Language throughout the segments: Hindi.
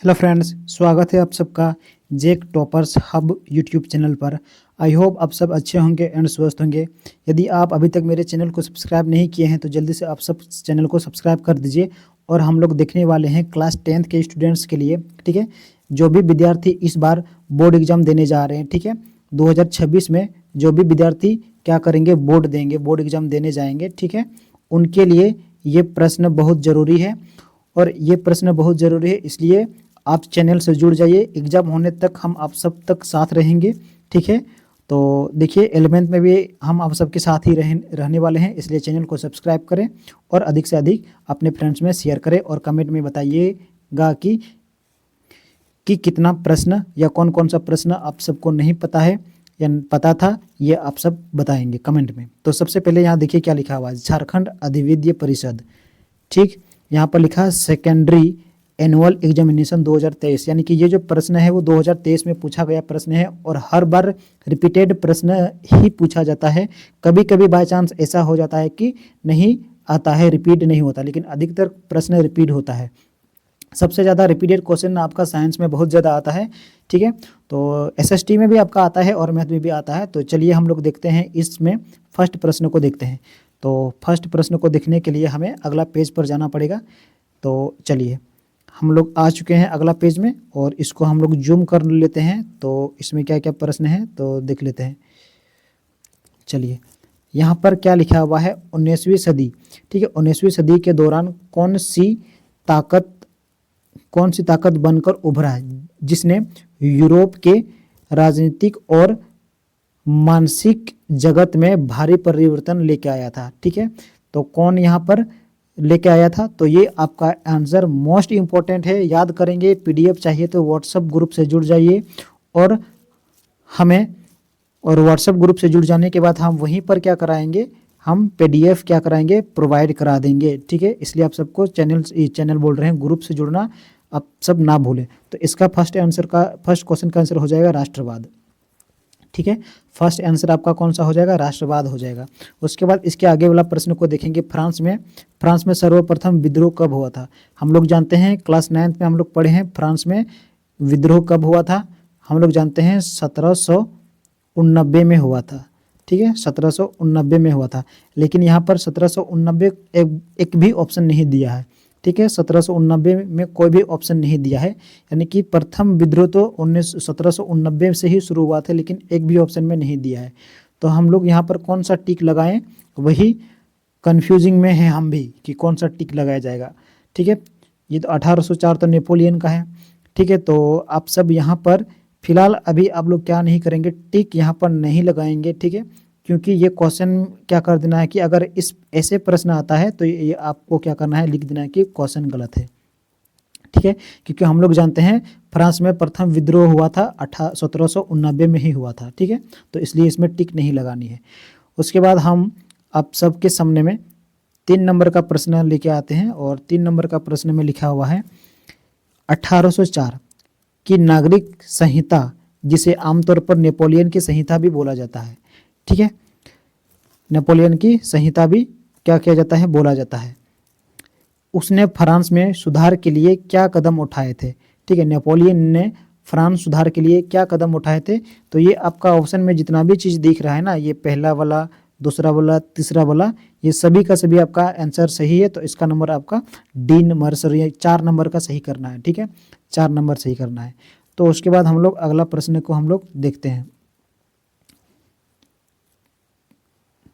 हेलो फ्रेंड्स, स्वागत है आप सबका जेक टॉपर्स हब यूट्यूब चैनल पर। आई होप आप सब अच्छे होंगे एंड स्वस्थ होंगे। यदि आप अभी तक मेरे चैनल को सब्सक्राइब नहीं किए हैं तो जल्दी से आप सब चैनल को सब्सक्राइब कर दीजिए। और हम लोग देखने वाले हैं क्लास 10th के स्टूडेंट्स के लिए, ठीक है, जो भी विद्यार्थी इस बार बोर्ड एग्जाम देने जा रहे हैं, ठीक है, 2026 में जो भी विद्यार्थी क्या करेंगे, बोर्ड देंगे, बोर्ड एग्जाम देने जाएंगे, ठीक है, उनके लिए ये प्रश्न बहुत ज़रूरी है। और ये प्रश्न बहुत ज़रूरी है, इसलिए आप चैनल से जुड़ जाइए। एग्ज़ाम होने तक हम आप सब तक साथ रहेंगे, ठीक है। तो देखिए 11th में भी हम आप सबके साथ ही रहने वाले हैं, इसलिए चैनल को सब्सक्राइब करें और अधिक से अधिक अपने फ्रेंड्स में शेयर करें और कमेंट में बताइएगा कि कितना प्रश्न या कौन कौन सा प्रश्न आप सबको नहीं पता है या पता था, ये आप सब बताएंगे कमेंट में। तो सबसे पहले यहाँ देखिए क्या लिखा हुआ है, झारखंड अधिविद्य परिषद, ठीक, यहाँ पर लिखा है सेकेंडरी एनुअल एग्जामिनेशन 2023, यानी कि ये जो प्रश्न है वो 2023 में पूछा गया प्रश्न है और हर बार रिपीटेड प्रश्न ही पूछा जाता है। कभी कभी बाय चांस ऐसा हो जाता है कि नहीं आता है, रिपीट नहीं होता, लेकिन अधिकतर प्रश्न रिपीट होता है। सबसे ज़्यादा रिपीटेड क्वेश्चन आपका साइंस में बहुत ज़्यादा आता है, ठीक है, तो एसएसटी में भी आपका आता है और मैथ में भी आता है। तो चलिए हम लोग देखते हैं, इसमें फर्स्ट प्रश्न को देखते हैं। तो फर्स्ट प्रश्न को देखने के लिए हमें अगला पेज पर जाना पड़ेगा। तो चलिए हम लोग आ चुके हैं अगला पेज में और इसको हम लोग जूम कर लेते हैं। तो इसमें क्या क्या प्रश्न है तो देख लेते हैं। चलिए यहाँ पर क्या लिखा हुआ है, 19वीं सदी, ठीक है, 19वीं सदी के दौरान कौन सी ताकत बनकर उभरा है जिसने यूरोप के राजनीतिक और मानसिक जगत में भारी परिवर्तन लेके आया था, ठीक है। तो कौन यहाँ पर लेके आया था, तो ये आपका आंसर मोस्ट इम्पोर्टेंट है, याद करेंगे। पीडीएफ चाहिए तो व्हाट्सएप ग्रुप से जुड़ जाइए और व्हाट्सएप ग्रुप से जुड़ जाने के बाद हम वहीं पर क्या कराएंगे, हम पीडीएफ क्या कराएंगे, प्रोवाइड करा देंगे, ठीक है। इसलिए आप सबको चैनल बोल रहे हैं, ग्रुप से जुड़ना आप सब ना भूलें। तो इसका फर्स्ट क्वेश्चन का आंसर हो जाएगा राष्ट्रवाद, ठीक है। फर्स्ट आंसर आपका कौन सा हो जाएगा, राष्ट्रवाद हो जाएगा। उसके बाद इसके आगे वाला प्रश्न को देखेंगे, फ्रांस में सर्वप्रथम विद्रोह कब हुआ था। हम लोग जानते हैं क्लास 9th में हम लोग पढ़े हैं, फ्रांस में विद्रोह कब हुआ था, हम लोग जानते हैं 1789 में हुआ था, ठीक है, 1789 में हुआ था। लेकिन यहाँ पर 1789 एक भी ऑप्शन नहीं दिया है, ठीक है, 1789 में कोई भी ऑप्शन नहीं दिया है, यानी कि प्रथम विद्रोह तो 1789 से ही शुरू हुआ था, लेकिन एक भी ऑप्शन में नहीं दिया है। तो हम लोग यहाँ पर कौन सा टिक लगाएं, वही कंफ्यूजिंग में है हम भी कि कौन सा टिक लगाया जाएगा, ठीक है। ये तो 1804 तो नेपोलियन का है, ठीक है। तो आप सब यहाँ पर फिलहाल अभी आप लोग क्या नहीं करेंगे, टिक यहाँ पर नहीं लगाएंगे, ठीक है, क्योंकि ये क्वेश्चन क्या कर देना है कि अगर इस ऐसे प्रश्न आता है तो ये आपको क्या करना है, लिख देना है कि क्वेश्चन गलत है, ठीक है। क्योंकि हम लोग जानते हैं फ्रांस में प्रथम विद्रोह हुआ था 1789 में ही हुआ था, ठीक है, तो इसलिए इसमें टिक नहीं लगानी है। उसके बाद हम आप सबके सामने में 3 नंबर का प्रश्न लेके आते हैं और 3 नंबर का प्रश्न में लिखा हुआ है 1804 की नागरिक संहिता, जिसे आमतौर पर नेपोलियन की संहिता भी बोला जाता है, ठीक है, नेपोलियन की संहिता भी क्या किया जाता है, बोला जाता है। उसने फ्रांस में सुधार के लिए क्या कदम उठाए थे, ठीक है, नेपोलियन ने फ्रांस सुधार के लिए क्या कदम उठाए थे। तो ये आपका ऑप्शन में जितना भी चीज़ दिख रहा है ना, ये पहला वाला, दूसरा वाला, तीसरा वाला, ये सभी का सभी आपका आंसर सही है। तो इसका नंबर आपका डी नंबर, सॉरी 4 नंबर का सही करना है, ठीक है, 4 नंबर सही करना है। तो उसके बाद हम लोग अगला प्रश्न को हम लोग देखते हैं।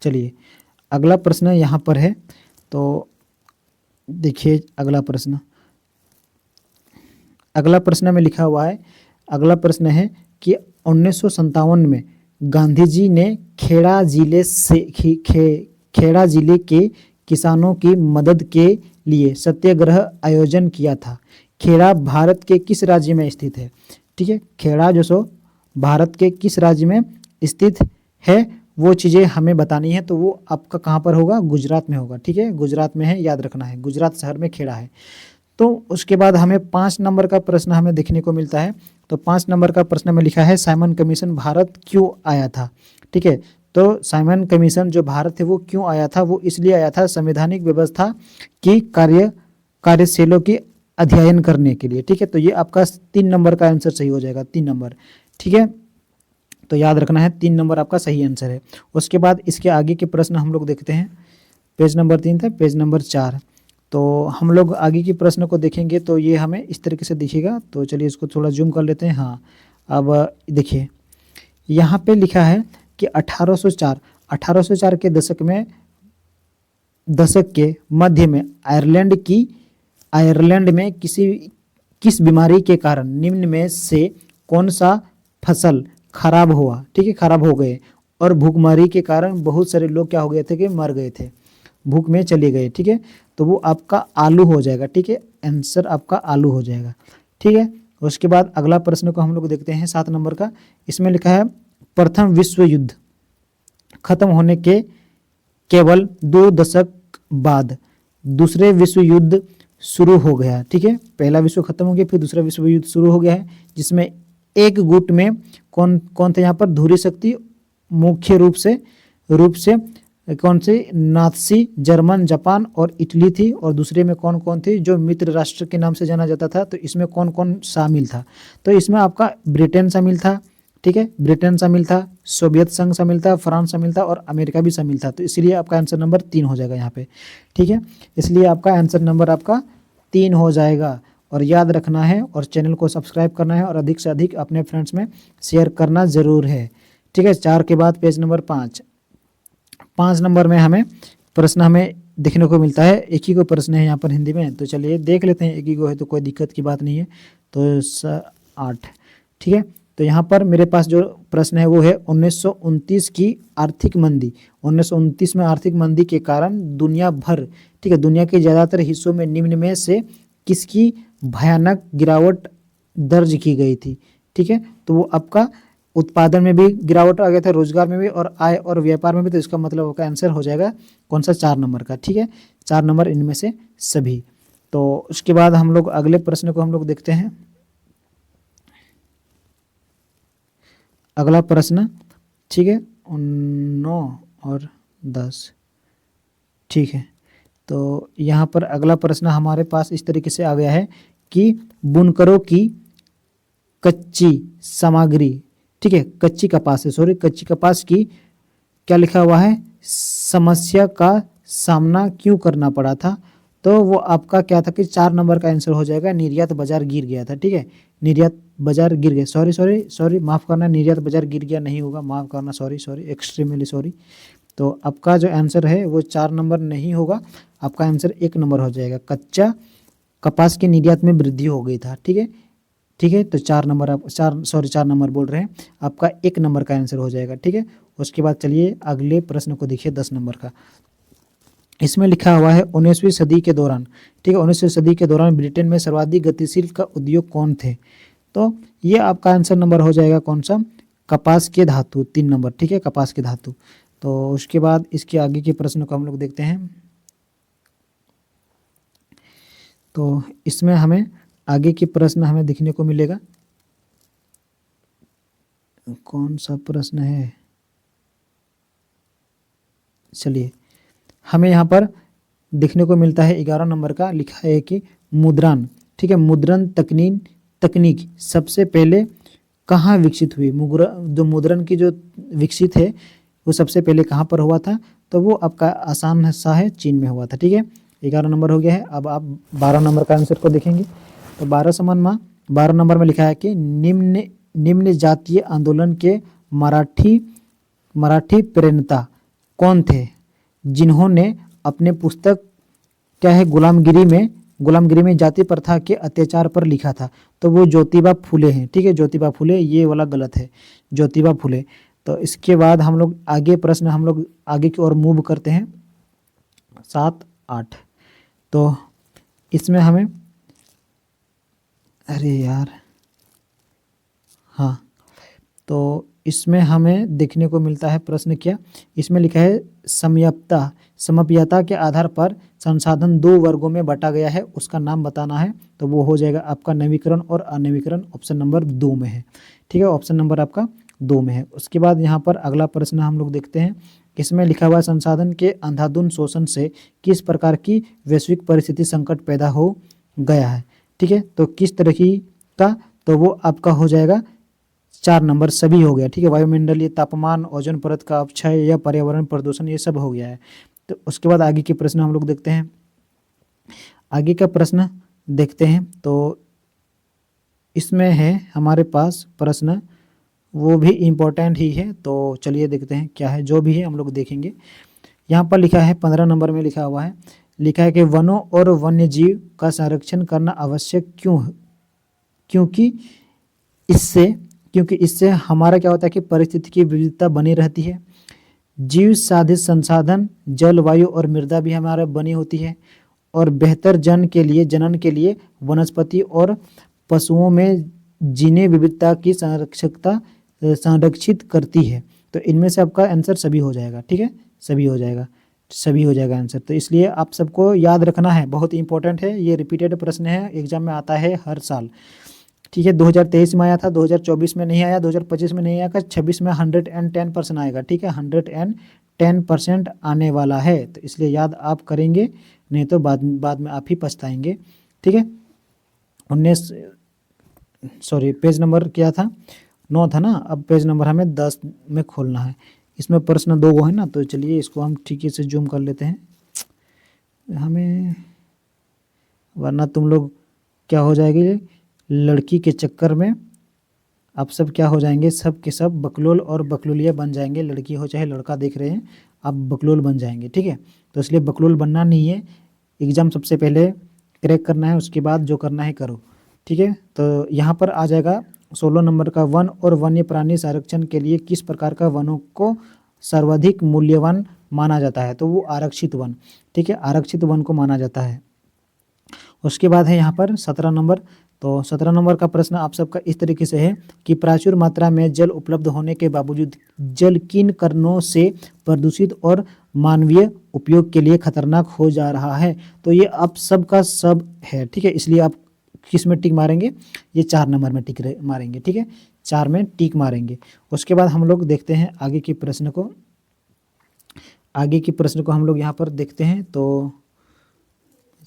चलिए अगला प्रश्न यहाँ पर है, तो देखिए अगला प्रश्न में लिखा हुआ है, अगला प्रश्न है कि 1957 में गांधी जी ने खेड़ा जिले के किसानों की मदद के लिए सत्याग्रह आयोजन किया था। खेड़ा भारत के किस राज्य में स्थित है, ठीक है, खेड़ा जो सो भारत के किस राज्य में स्थित है, वो चीज़ें हमें बतानी है। तो वो आपका कहाँ पर होगा, गुजरात में होगा, ठीक है, गुजरात में है, याद रखना है, गुजरात शहर में खेड़ा है। तो उसके बाद हमें 5 नंबर का प्रश्न हमें देखने को मिलता है। तो 5 नंबर का प्रश्न में लिखा है साइमन कमीशन भारत क्यों आया था, ठीक है। तो साइमन कमीशन जो भारत है वो क्यों आया था, वो इसलिए आया था संवैधानिक व्यवस्था की कार्यशैलियों की अध्ययन करने के लिए, ठीक है। तो ये आपका 3 नंबर का आंसर सही हो जाएगा, 3 नंबर, ठीक है। तो याद रखना है 3 नंबर आपका सही आंसर है। उसके बाद इसके आगे के प्रश्न हम लोग देखते हैं। पेज नंबर 3 था, पेज नंबर 4। तो हम लोग आगे के प्रश्न को देखेंगे तो ये हमें इस तरीके से दिखेगा। तो चलिए इसको थोड़ा जूम कर लेते हैं। हाँ, अब देखिए यहाँ पे लिखा है कि 1804 के दशक के मध्य में आयरलैंड में किस बीमारी के कारण निम्न में से कौन सा फसल खराब हुआ, ठीक है, खराब हो गए, और भूखमरी के कारण बहुत सारे लोग क्या हो गए थे कि मर गए थे, भूख में चले गए, ठीक है। तो वो आपका आलू हो जाएगा, ठीक है, आंसर आपका आलू हो जाएगा, ठीक है। उसके बाद अगला प्रश्न को हम लोग देखते हैं 7 नंबर का। इसमें लिखा है प्रथम विश्व युद्ध खत्म होने के केवल 2 दशक बाद दूसरे विश्व युद्ध शुरू हो गया, ठीक है। पहला विश्व खत्म हो गया, फिर दूसरा विश्व युद्ध शुरू हो गया है, जिसमें एक गुट में कौन कौन थे यहाँ पर, धुरी शक्ति मुख्य रूप से कौन सी, नाथसी, जर्मन, जापान और इटली थी, और दूसरे में कौन कौन थी जो मित्र राष्ट्र के नाम से जाना जाता था। तो इसमें कौन कौन शामिल था, तो इसमें आपका ब्रिटेन शामिल था, ठीक है, ब्रिटेन शामिल था, सोवियत संघ शामिल था, फ्रांस शामिल था और अमेरिका भी शामिल था। तो इसलिए आपका आंसर नंबर 3 हो जाएगा यहाँ पे, ठीक है। इसलिए आपका आंसर नंबर आपका 3 हो जाएगा। और याद रखना है और चैनल को सब्सक्राइब करना है और अधिक से अधिक अपने फ्रेंड्स में शेयर करना ज़रूर है, ठीक है। 4 के बाद पेज नंबर 5 नंबर में हमें प्रश्न हमें देखने को मिलता है। एक ही को प्रश्न है यहाँ पर हिंदी में, तो चलिए देख लेते हैं। एक ही को है तो कोई दिक्कत की बात नहीं है। तो 8, ठीक है। तो यहाँ पर मेरे पास जो प्रश्न है वो है 1929 की आर्थिक मंदी। 1929 में आर्थिक मंदी के कारण दुनिया भर, ठीक है, दुनिया के ज़्यादातर हिस्सों में निम्न में से किसकी भयानक गिरावट दर्ज की गई थी, ठीक है। तो वो आपका उत्पादन में भी गिरावट आ गया था, रोजगार में भी, और आय और व्यापार में भी। तो इसका मतलब आपका आंसर हो जाएगा कौन सा, 4 नंबर का, ठीक है, 4 नंबर इनमें से सभी। तो उसके बाद हम लोग अगले प्रश्न को हम लोग देखते हैं। अगला प्रश्न, ठीक है, 9 और 10, ठीक है। तो यहाँ पर अगला प्रश्न हमारे पास इस तरीके से आ गया है कि बुनकरों की कच्ची सामग्री, ठीक है, कच्ची कपास की क्या लिखा हुआ है, समस्या का सामना क्यों करना पड़ा था। तो वो आपका क्या था कि 4 नंबर का आंसर हो जाएगा, निर्यात बाजार गिर गया था, ठीक है, निर्यात बाजार गिर गया, सॉरी माफ़ करना, निर्यात बाजार गिर गया नहीं होगा, माफ़ करना, सॉरी एक्सट्रीमली सॉरी। तो आपका जो आंसर है वो 4 नंबर नहीं होगा, आपका आंसर 1 नंबर हो जाएगा, कच्चा कपास के निर्यात में वृद्धि हो गई था, ठीक है, ठीक है। तो 4 नंबर आप 4 नंबर बोल रहे हैं, आपका 1 नंबर का आंसर हो जाएगा, ठीक है। उसके बाद चलिए अगले प्रश्न को देखिए 10 नंबर का। इसमें लिखा हुआ है 19वीं सदी के दौरान, ठीक है, 19वीं सदी के दौरान ब्रिटेन में सर्वाधिक गतिशील का उद्योग कौन थे। तो ये आपका आंसर नंबर हो जाएगा कौन सा, कपास के धातु, 3 नंबर, ठीक है, कपास के धातु। तो उसके बाद इसके आगे के प्रश्न को हम लोग देखते हैं। तो इसमें हमें आगे के प्रश्न हमें देखने को मिलेगा, कौन सा प्रश्न है, चलिए हमें यहाँ पर देखने को मिलता है 11 नंबर का, लिखा है कि मुद्रण, ठीक है, मुद्रण तकनीक सबसे पहले कहाँ विकसित हुई। जो मुद्रण की जो विकसित है वो सबसे पहले कहाँ पर हुआ था। तो वो आपका आसान सा है, चीन में हुआ था, ठीक है। 11 नंबर हो गया है। अब आप 12 नंबर का आंसर को देखेंगे। तो 12 नंबर में लिखा है कि निम्न जातीय आंदोलन के मराठी प्रणेता कौन थे, जिन्होंने अपने पुस्तक क्या है, गुलामगिरी में जाति प्रथा के अत्याचार पर लिखा था। तो वो ज्योतिबा फुले हैं, ठीक है, ज्योतिबा फुले, ये वाला गलत है, ज्योतिबा फुले। तो इसके बाद हम लोग आगे प्रश्न हम लोग आगे की ओर मूव करते हैं, 7, 8। तो इसमें हमें, अरे यार, हाँ, तो इसमें हमें देखने को मिलता है प्रश्न क्या, इसमें लिखा है समप्यता के आधार पर संसाधन 2 वर्गों में बांटा गया है, उसका नाम बताना है। तो वो हो जाएगा आपका नवीकरण और अनवीकरण, ऑप्शन नंबर 2 में है, ठीक है, ऑप्शन नंबर आपका 2 में है। उसके बाद यहाँ पर अगला प्रश्न हम लोग देखते हैं। इसमें लिखा हुआ संसाधन के अंधाधुंध शोषण से किस प्रकार की वैश्विक परिस्थिति संकट पैदा हो गया है, ठीक है। तो किस तरह की का, तो वो आपका हो जाएगा 4 नंबर सभी हो गया, ठीक है। वायुमंडलीय तापमान, ओजोन परत का अपक्षय या पर्यावरण प्रदूषण, ये सब हो गया है। तो उसके बाद आगे के प्रश्न हम लोग देखते हैं। आगे का प्रश्न देखते हैं, तो इसमें है हमारे पास प्रश्न, वो भी इम्पोर्टेंट ही है। तो चलिए देखते हैं क्या है, जो भी है हम लोग देखेंगे। यहाँ पर लिखा है 15 नंबर में लिखा हुआ है, लिखा है कि वनों और वन्य जीव का संरक्षण करना आवश्यक क्यों है? क्योंकि इससे क्योंकि इससे हमारा क्या होता है कि परिस्थिति की विविधता बनी रहती है, जीव साधित संसाधन, जल, वायु और मृदा भी हमारा बनी होती है, और बेहतर जनन के लिए वनस्पति और पशुओं में जीने विविधता की संरक्षित करती है। तो इनमें से आपका आंसर सभी हो जाएगा, ठीक है, सभी हो जाएगा, सभी हो जाएगा आंसर। तो इसलिए आप सबको याद रखना है, बहुत इंपॉर्टेंट है, ये रिपीटेड प्रश्न है, एग्जाम में आता है हर साल, ठीक है। 2023 में आया था, 2024 में नहीं आया, 2025 में नहीं आया, 26 में 110% आएगा, ठीक है, 110% आने वाला है। तो इसलिए याद आप करेंगे, नहीं तो बाद में आप ही पछताएंगे, ठीक है। 19 सॉरी पेज नंबर क्या था, 9 था ना, अब पेज नंबर हमें 10 में खोलना है। इसमें प्रश्न 2 है ना, तो चलिए इसको हम ठीक से जूम कर लेते हैं हमें, वरना तुम लोग क्या हो जाएगी, लड़की के चक्कर में आप सब क्या हो जाएंगे, सब के सब बकलोल और बकलोलिया बन जाएंगे, लड़की हो चाहे लड़का, देख रहे हैं आप बकलोल बन जाएंगे, ठीक है। तो इसलिए बकलोल बनना नहीं है, एग्ज़ाम सबसे पहले क्रैक करना है, उसके बाद जो करना है करो, ठीक है। तो यहाँ पर आ जाएगा 16 नंबर का, वन और वन्य प्राणी संरक्षण के लिए किस प्रकार का वनों को सर्वाधिक मूल्यवान माना जाता है? तो वो आरक्षित वन, ठीक है, आरक्षित वन को माना जाता है। उसके बाद है यहाँ पर 17 नंबर, तो 17 नंबर का प्रश्न आप सबका इस तरीके से है कि प्रचुर मात्रा में जल उपलब्ध होने के बावजूद जल किन कारणों से प्रदूषित और मानवीय उपयोग के लिए खतरनाक हो जा रहा है? तो ये आप सबका सब है, ठीक है, इसलिए आप किस में टिक मारेंगे, ये 4 नंबर में टिक मारेंगे, ठीक है, 4 में टिक मारेंगे। उसके बाद हम लोग देखते हैं आगे के प्रश्न को, आगे के प्रश्न को हम लोग यहाँ पर देखते हैं। तो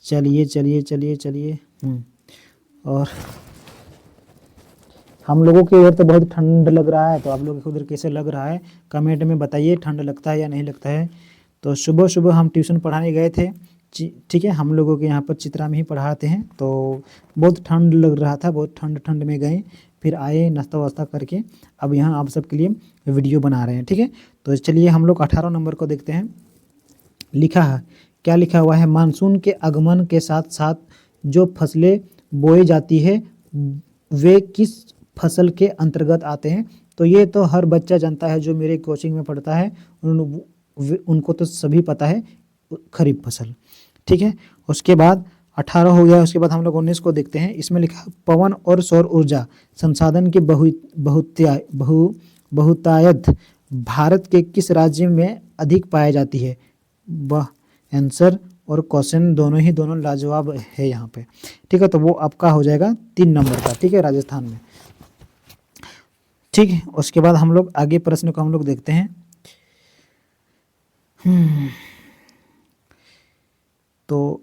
चलिए चलिए चलिए चलिए और हम लोगों के इधर तो बहुत ठंड लग रहा है, तो आप लोगों को उधर कैसे लग रहा है कमेंट में बताइए, ठंड लगता है या नहीं लगता है। तो सुबह सुबह हम ट्यूशन पढ़ाने गए थे, ठीक है, हम लोगों के यहाँ पर चित्रा में ही पढ़ाते हैं, तो बहुत ठंड लग रहा था, बहुत ठंड में गए, फिर आए नाश्ता वास्ता करके, अब यहाँ आप सबके लिए वीडियो बना रहे हैं, ठीक है। तो चलिए हम लोग 18 नंबर को देखते हैं। लिखा है, क्या लिखा हुआ है, मानसून के आगमन के साथ साथ जो फसलें बोई जाती है वे किस फसल के अंतर्गत आते हैं? तो ये तो हर बच्चा जानता है, जो मेरे कोचिंग में पढ़ता है उनको तो सभी पता है, खरीफ फसल, ठीक है। उसके बाद 18 हो गया, उसके बाद हम लोग 19 को देखते हैं। इसमें लिखा पवन और सौर ऊर्जा संसाधन की बहुतायत भारत के किस राज्य में अधिक पाई जाती है? वह आंसर और क्वेश्चन दोनों लाजवाब है यहाँ पे, ठीक है। तो वो आपका हो जाएगा 3 नंबर का, ठीक है, राजस्थान में, ठीक है। उसके बाद हम लोग आगे प्रश्न को हम लोग देखते हैं। तो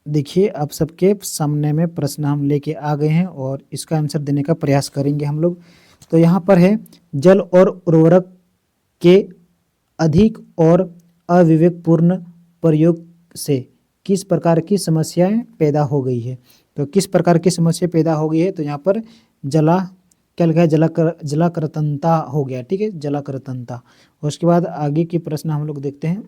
देखिए आप सबके सामने में प्रश्न हम लेके आ गए हैं और इसका आंसर देने का प्रयास करेंगे हम लोग। तो यहाँ पर है, जल और उर्वरक के अधिक और अविवेकपूर्ण प्रयोग से किस प्रकार की समस्याएं पैदा हो गई है? तो किस प्रकार की समस्या पैदा हो गई है? तो यहाँ पर क्या लिखा है, जलाकृतंता हो गया, ठीक है, जलाकृतंता। उसके बाद आगे के प्रश्न हम लोग देखते हैं।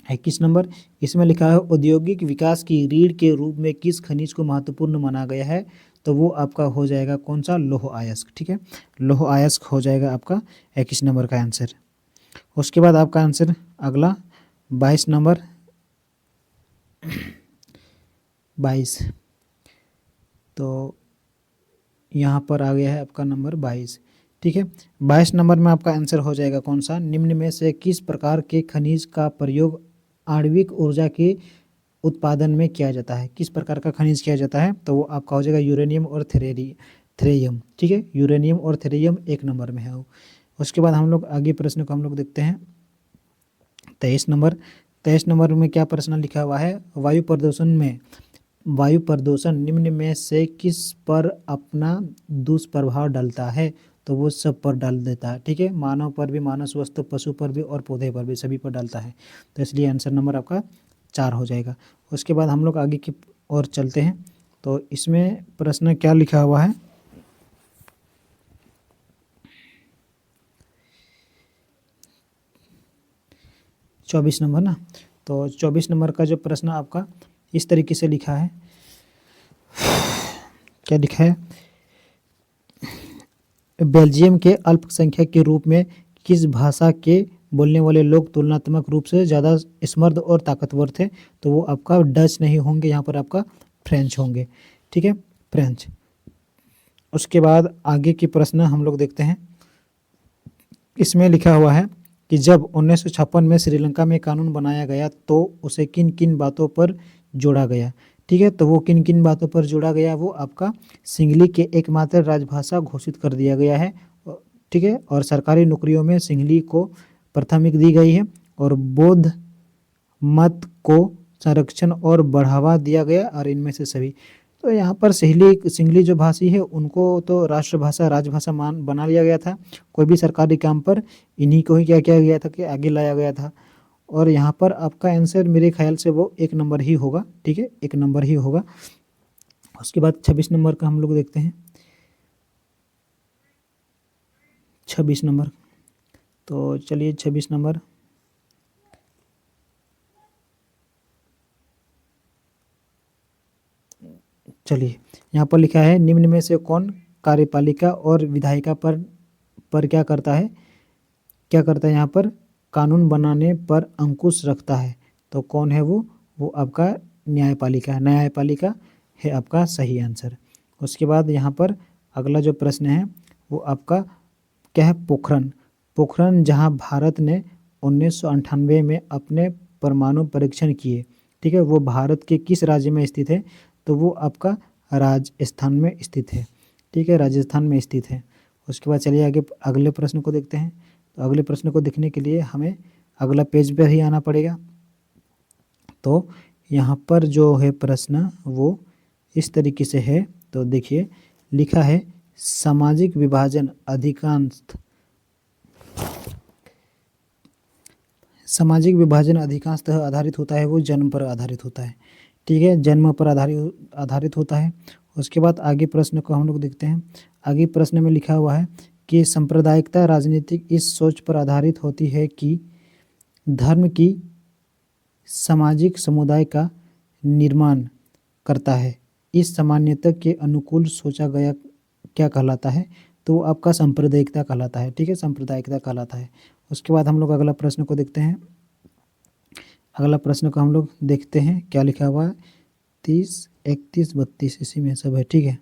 21 नंबर, इसमें लिखा है औद्योगिक विकास की रीढ़ के रूप में किस खनिज को महत्वपूर्ण माना गया है? तो वो आपका हो जाएगा कौन सा, लौह अयस्क, ठीक है, लौह अयस्क हो जाएगा आपका 21 नंबर का आंसर। उसके बाद आपका आंसर अगला 22 नंबर 22, तो यहाँ पर आ गया है आपका नंबर 22, ठीक है। 22 नंबर में आपका आंसर हो जाएगा कौन सा, निम्न में से किस प्रकार के खनिज का प्रयोग आणविक ऊर्जा के उत्पादन में किया जाता है? किस प्रकार का खनिज किया जाता है? तो वो आपका हो जाएगा यूरेनियम और थेरियम, ठीक है, यूरेनियम और थेरियम 1 नंबर में है। उसके बाद हम लोग आगे प्रश्न को हम लोग देखते हैं। 23 नंबर में क्या प्रश्न लिखा हुआ है, वायु प्रदूषण में वायु प्रदूषण निम्न में से किस पर अपना दुष्प्रभाव डालता है? तो वो सब पर डाल देता है, ठीक है। मानव पर भी, मानव वस्तु, पशु पर भी और पौधे पर भी, सभी पर डालता है। तो इसलिए आंसर नंबर आपका 4 हो जाएगा। उसके बाद हम लोग आगे की ओर चलते हैं। तो इसमें प्रश्न क्या लिखा हुआ है? चौबीस नंबर ना। तो 24 नंबर का जो प्रश्न आपका इस तरीके से लिखा है, क्या लिखा है? बेल्जियम के अल्पसंख्यक के रूप में किस भाषा के बोलने वाले लोग तुलनात्मक रूप से ज़्यादा समृद्ध और ताकतवर थे? तो वो आपका डच नहीं होंगे, यहाँ पर आपका फ्रेंच होंगे, ठीक है, फ्रेंच। उसके बाद आगे की प्रश्न हम लोग देखते हैं। इसमें लिखा हुआ है कि जब 1956 में श्रीलंका में कानून बनाया गया तो उसे किन किन बातों पर जोड़ा गया? ठीक है, तो वो किन किन बातों पर जोड़ा गया? वो आपका सिंहली के एकमात्र राजभाषा घोषित कर दिया गया है, ठीक है। और सरकारी नौकरियों में सिंहली को प्राथमिक दी गई है और बौद्ध मत को संरक्षण और बढ़ावा दिया गया। और इनमें से सभी, तो यहाँ पर सिंहली जो भाषी है उनको तो राष्ट्रभाषा, राजभाषा बना लिया गया था। कोई भी सरकारी काम पर इन्हीं को ही क्या किया गया था कि आगे लाया गया था। और यहाँ पर आपका आंसर मेरे ख्याल से वो 1 नंबर ही होगा, ठीक है, 1 नंबर ही होगा। उसके बाद 26 नंबर का हम लोग देखते हैं। 26 नंबर, तो चलिए 26 नंबर, चलिए यहाँ पर लिखा है निम्न में से कौन कार्यपालिका और विधायिका पर क्या करता है? क्या करता है यहाँ पर? कानून बनाने पर अंकुश रखता है। तो कौन है वो? वो आपका न्यायपालिका, न्यायपालिका है आपका सही आंसर। उसके बाद यहाँ पर अगला जो प्रश्न है वो आपका क्या है? पोखरण। पोखरण जहाँ भारत ने 1998 में अपने परमाणु परीक्षण किए, ठीक है, वो भारत के किस राज्य में स्थित है? तो वो आपका राजस्थान में स्थित है, ठीक है, राजस्थान में स्थित है। उसके बाद चलिए आगे अगले प्रश्न को देखते हैं। तो अगले प्रश्न को देखने के लिए हमें अगला पेज पर ही आना पड़ेगा। तो यहाँ पर जो है प्रश्न वो इस तरीके से है। तो देखिए लिखा है सामाजिक विभाजन अधिकांशतः आधारित होता है, वो जन्म पर आधारित होता है, ठीक है, जन्म पर आधारित होता है। उसके बाद आगे प्रश्न को हम लोग देखते हैं। आगे प्रश्न में लिखा हुआ है कि सांप्रदायिकता राजनीतिक इस सोच पर आधारित होती है कि धर्म की सामाजिक समुदाय का निर्माण करता है। इस सामान्यता के अनुकूल सोचा गया क्या कहलाता है? तो वो आपका सांप्रदायिकता कहलाता है, ठीक है, सांप्रदायिकता कहलाता है। उसके बाद हम लोग अगला प्रश्न को देखते हैं। अगला प्रश्न को हम लोग देखते हैं क्या लिखा हुआ है। 30, 31, 32 इसी में सब है, ठीक है।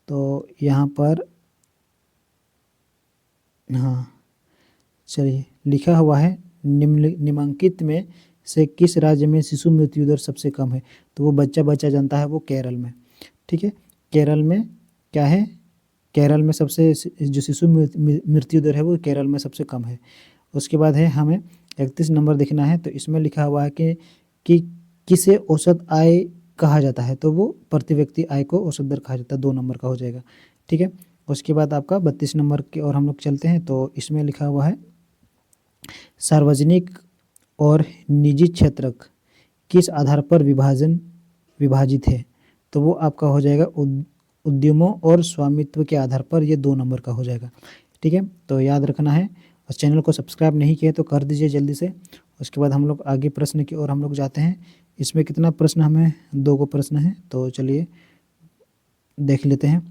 तो यहाँ पर हाँ, चलिए लिखा हुआ है निम्नलिखित में से किस राज्य में शिशु मृत्यु दर सबसे कम है? तो वो बच्चा जानता है, वो केरल में, ठीक है, केरल में क्या है? केरल में सबसे जो शिशु मृत्यु दर है वो केरल में सबसे कम है। उसके बाद है हमें 31 नंबर देखना है। तो इसमें लिखा हुआ है कि किसे औसत आय कहा जाता है? तो वो प्रति व्यक्ति आय को औसत दर कहा जाता है, 2 नंबर का हो जाएगा, ठीक है। उसके बाद आपका 32 नंबर की और हम लोग चलते हैं। तो इसमें लिखा हुआ है सार्वजनिक और निजी क्षेत्र किस आधार पर विभाजित है? तो वो आपका हो जाएगा उद्यमों और स्वामित्व के आधार पर, ये 2 नंबर का हो जाएगा, ठीक है। तो याद रखना है। और चैनल को सब्सक्राइब नहीं किया तो कर दीजिए जल्दी से। उसके बाद हम लोग आगे प्रश्न की ओर हम लोग जाते हैं। इसमें कितना प्रश्न, हमें 2 गो प्रश्न है, तो चलिए देख लेते हैं।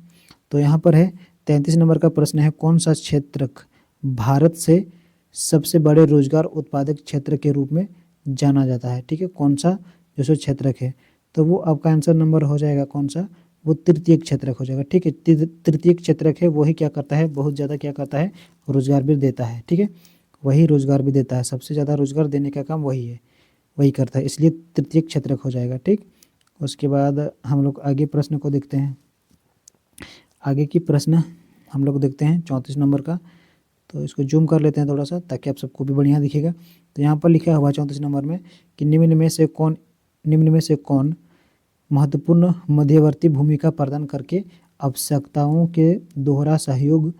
तो यहाँ पर है 33 नंबर का प्रश्न है कौन सा क्षेत्र भारत से सबसे बड़े रोजगार उत्पादक क्षेत्र के रूप में जाना जाता है? ठीक है, कौन सा जो सो क्षेत्र है? तो वो आपका आंसर नंबर हो जाएगा कौन सा? वो तृतीय क्षेत्र हो जाएगा, ठीक है। तृतीय क्षेत्र है वही क्या करता है? बहुत ज़्यादा क्या करता है? रोजगार भी देता है, ठीक है, वही रोजगार भी देता है। सबसे ज़्यादा रोजगार देने का काम वही है, वही करता है, इसलिए तृतीय क्षेत्र हो जाएगा, ठीक। उसके बाद हम लोग आगे प्रश्न को देखते हैं। आगे की प्रश्न हम लोग देखते हैं 34 नंबर का। तो इसको जूम कर लेते हैं थोड़ा सा ताकि आप सबको भी बढ़िया दिखेगा। तो यहाँ पर लिखा हुआ 34 नंबर में कि निम्न में से कौन महत्वपूर्ण मध्यवर्ती भूमिका प्रदान करके आवश्यकताओं के दोहरा सहयोग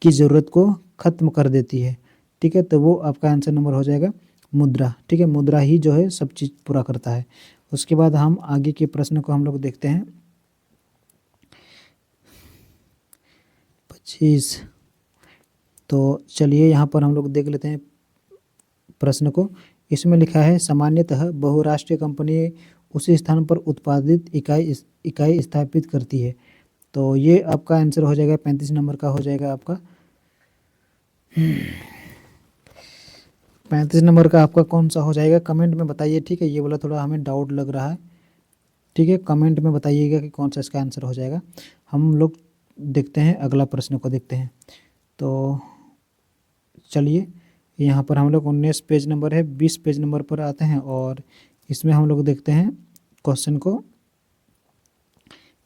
की ज़रूरत को ख़त्म कर देती है। ठीक है, तो वो आपका आंसर नंबर हो जाएगा मुद्रा। ठीक है, मुद्रा ही जो है सब चीज़ पूरा करता है। उसके बाद हम आगे के प्रश्न को हम लोग देखते हैं। 25। तो चलिए यहाँ पर हम लोग देख लेते हैं प्रश्न को। इसमें लिखा है सामान्यतः बहुराष्ट्रीय कंपनी उसी स्थान पर उत्पादित इकाई स्थापित करती है। तो ये आपका आंसर हो जाएगा 35 नंबर का हो जाएगा आपका। 35 नंबर का आपका कौन सा हो जाएगा कमेंट में बताइए। ठीक है, ये वाला थोड़ा हमें डाउट लग रहा है। ठीक है, कमेंट में बताइएगा कि कौन सा इसका आंसर हो जाएगा। हम लोग देखते हैं अगला प्रश्न को देखते हैं। तो चलिए यहाँ पर हम लोग 19 पेज नंबर है, 20 पेज नंबर पर आते हैं और इसमें हम लोग देखते हैं क्वेश्चन को।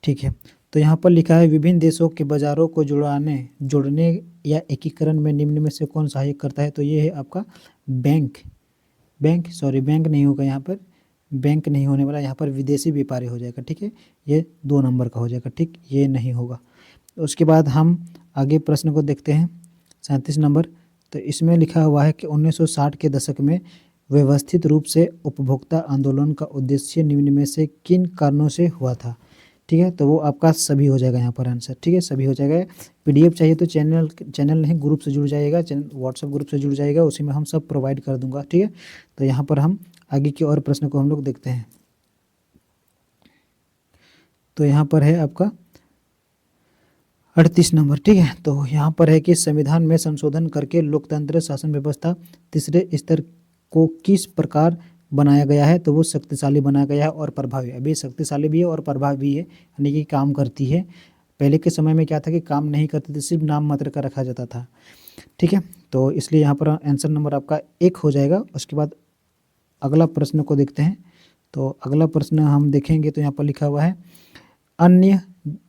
ठीक है, तो यहाँ पर लिखा है विभिन्न देशों के बाज़ारों को जोड़ने या एकीकरण में निम्न में से कौन सहायक करता है। तो ये है आपका बैंक नहीं होगा यहाँ पर, बैंक नहीं होने वाला, यहाँ पर विदेशी व्यापारी हो जाएगा। ठीक है, ये 2 नंबर का हो जाएगा। ठीक, ये नहीं होगा। उसके बाद हम आगे प्रश्न को देखते हैं 37 नंबर। तो इसमें लिखा हुआ है कि 1960 के दशक में व्यवस्थित रूप से उपभोक्ता आंदोलन का उद्देश्य निम्न में से किन कारणों से हुआ था। ठीक है, तो वो आपका सभी हो जाएगा यहाँ पर आंसर। ठीक है, सभी हो जाएगा। पीडीएफ चाहिए तो चैनल नहीं ग्रुप से जुड़ जाइएगा, व्हाट्सएप ग्रुप से जुड़ जाएगा, उसी में हम सब प्रोवाइड कर दूंगा। ठीक है, तो यहाँ पर हम आगे के और प्रश्न को हम लोग देखते हैं। तो यहाँ पर है आपका 38 नंबर। ठीक है, तो यहाँ पर है कि संविधान में संशोधन करके लोकतंत्र शासन व्यवस्था तीसरे स्तर को किस प्रकार बनाया गया है। तो वो शक्तिशाली बनाया गया है और प्रभावी। अभी शक्तिशाली भी है और प्रभावी भी है, यानी कि काम करती है। पहले के समय में क्या था कि काम नहीं करते थे, सिर्फ नाम मात्र का रखा जाता था। ठीक है, तो इसलिए यहाँ पर आंसर नंबर आपका 1 हो जाएगा। उसके बाद अगला प्रश्न को देखते हैं। तो अगला प्रश्न हम देखेंगे तो यहाँ पर लिखा हुआ है अन्य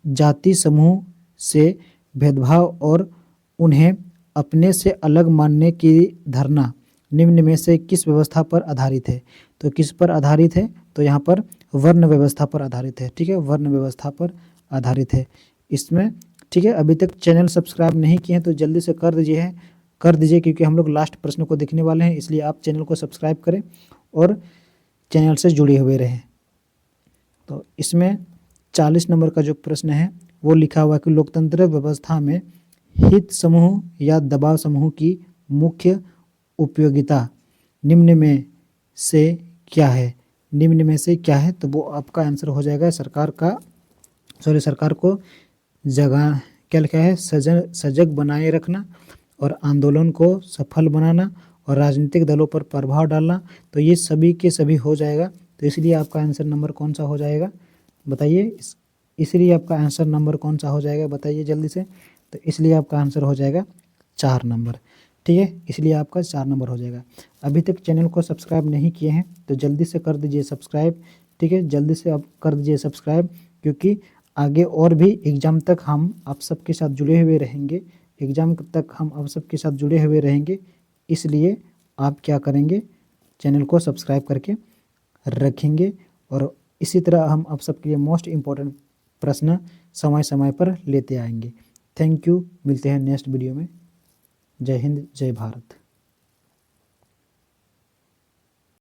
जाति समूह से भेदभाव और उन्हें अपने से अलग मानने की धारणा निम्न में से किस व्यवस्था पर आधारित है। तो किस पर आधारित है, तो यहाँ पर वर्ण व्यवस्था पर आधारित है। ठीक है, वर्ण व्यवस्था पर आधारित है इसमें। ठीक है, अभी तक चैनल सब्सक्राइब नहीं किए हैं तो जल्दी से कर दीजिए क्योंकि हम लोग लास्ट प्रश्न को देखने वाले हैं, इसलिए आप चैनल को सब्सक्राइब करें और चैनल से जुड़े हुए रहें। तो इसमें 40 नंबर का जो प्रश्न है वो लिखा हुआ है कि लोकतंत्र व्यवस्था में हित समूह या दबाव समूह की मुख्य उपयोगिता निम्न में से क्या है। निम्न में से क्या है, तो वो आपका आंसर हो जाएगा सरकार को क्या लिखा है सजग बनाए रखना और आंदोलन को सफल बनाना और राजनीतिक दलों पर प्रभाव डालना। तो ये सभी के सभी हो जाएगा। तो इसलिए आपका आंसर नंबर कौन सा हो जाएगा बताइए। इसलिए आपका आंसर नंबर कौन सा हो जाएगा बताइए जल्दी से। तो इसलिए आपका आंसर हो जाएगा 4 नंबर। ठीक है, इसलिए आपका 4 नंबर हो जाएगा। अभी तक चैनल को सब्सक्राइब नहीं किए हैं तो जल्दी से कर दीजिए सब्सक्राइब। ठीक है, जल्दी से आप कर दीजिए सब्सक्राइब, क्योंकि आगे और भी एग्ज़ाम तक हम आप सबके साथ जुड़े हुए रहेंगे। इसलिए आप क्या करेंगे, चैनल को सब्सक्राइब करके रखेंगे और इसी तरह हम आप सबके लिए मोस्ट इम्पॉर्टेंट प्रश्न समय समय पर लेते आएंगे। थैंक यू, मिलते हैं नेक्स्ट वीडियो में। जय हिंद, जय भारत।